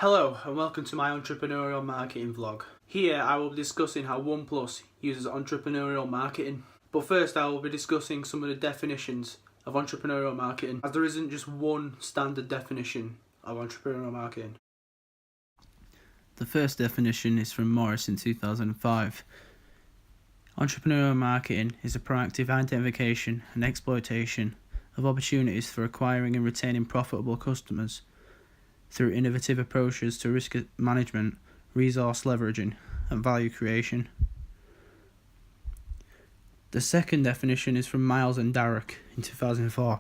Hello and welcome to my entrepreneurial marketing vlog. Here I will be discussing how OnePlus uses entrepreneurial marketing. But first I will be discussing some of the definitions of entrepreneurial marketing, as there isn't just one standard definition of entrepreneurial marketing. The first definition is from Morris in 2005. Entrepreneurial marketing is a proactive identification and exploitation of opportunities for acquiring and retaining profitable customers through innovative approaches to risk management, resource leveraging, and value creation. The second definition is from Miles and Darroch in 2004.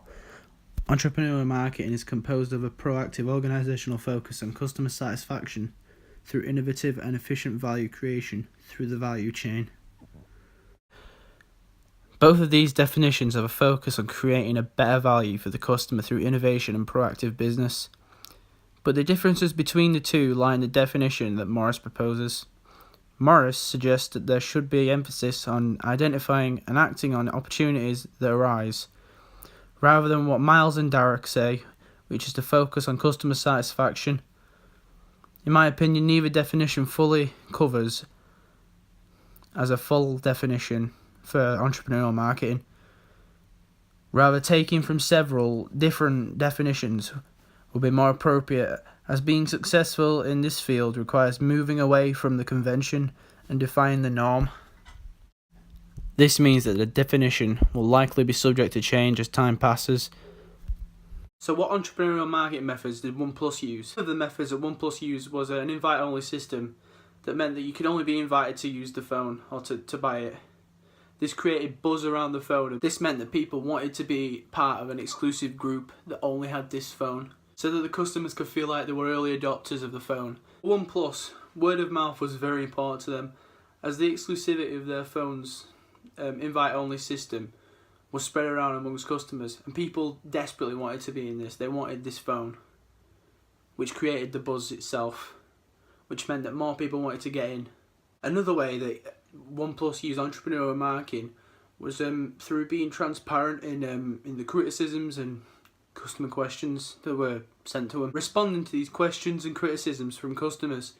Entrepreneurial marketing is composed of a proactive organizational focus on customer satisfaction through innovative and efficient value creation through the value chain. Both of these definitions have a focus on creating a better value for the customer through innovation and proactive business. But the differences between the two lie in the definition that Morris proposes. Morris suggests that there should be emphasis on identifying and acting on opportunities that arise, rather than what Miles and Darroch say, which is to focus on customer satisfaction. In my opinion, neither definition fully covers as a full definition for entrepreneurial marketing. Rather, taking from several different definitions will be more appropriate, as being successful in this field requires moving away from the convention and defying the norm. This means that the definition will likely be subject to change as time passes. So what entrepreneurial marketing methods did OnePlus use? One of the methods that OnePlus used was an invite-only system that meant that you could only be invited to use the phone or to buy it. This created buzz around the phone. This meant that people wanted to be part of an exclusive group that only had this phone, so that the customers could feel like they were early adopters of the phone. OnePlus, word of mouth was very important to them, as the exclusivity of their phone's invite-only system was spread around amongst customers, and people desperately wanted to be in this. They wanted this phone, which created the buzz itself, which meant that more people wanted to get in. Another way that OnePlus used entrepreneurial marketing was through being transparent in the criticisms and customer questions that were sent to them. Responding to these questions and criticisms from customers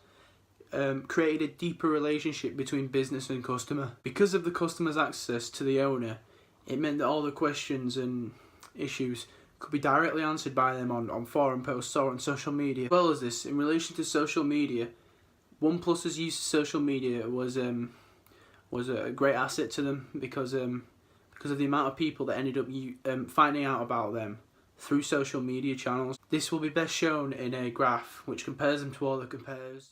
created a deeper relationship between business and customer. Because of the customer's access to the owner, it meant that all the questions and issues could be directly answered by them on forum posts or on social media. As well as this, in relation to social media, OnePlus's use of social media was a great asset to them because of the amount of people that ended up finding out about them through social media channels. This will be best shown in a graph which compares them to all the competitors.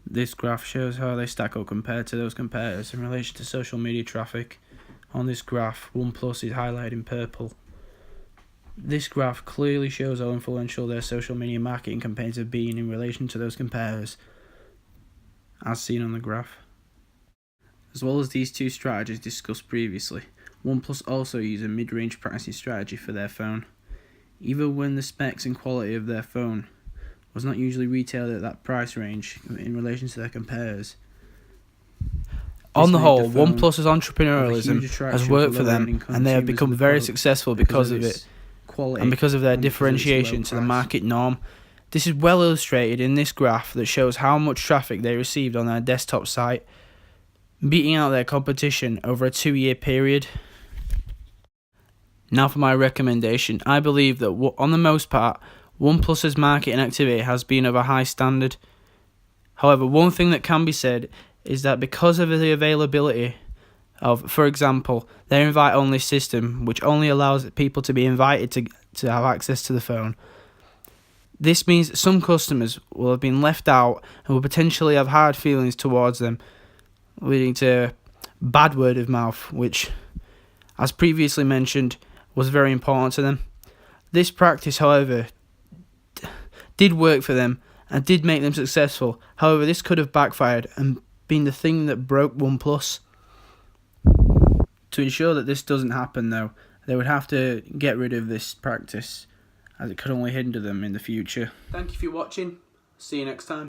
This graph shows how they stack up compared to those competitors in relation to social media traffic. On this graph, OnePlus is highlighted in purple. This graph clearly shows how influential their social media marketing campaigns have been in relation to those competitors, as seen on the graph. As well as these two strategies discussed previously, OnePlus also used a mid-range pricing strategy for their phone. Even when the specs and quality of their phone was not usually retailed at that price range in relation to their competitors. On the whole, OnePlus's entrepreneurialism has worked for them, and they have become very successful because of it, and because of their differentiation to the market norm. This is well illustrated in this graph that shows how much traffic they received on their desktop site, beating out their competition over a 2-year period. Now for my recommendation. I believe that on the most part, OnePlus's marketing activity has been of a high standard. However, one thing that can be said is that because of the availability of, for example, their invite-only system, which only allows people to be invited to have access to the phone, this means that some customers will have been left out and will potentially have hard feelings towards them, leading to bad word of mouth, which, as previously mentioned, was very important to them. This practice, however, did work for them and did make them successful. However, this could have backfired and been the thing that broke OnePlus. To ensure that this doesn't happen, though, they would have to get rid of this practice, as it could only hinder them in the future. Thank you for watching. See you next time.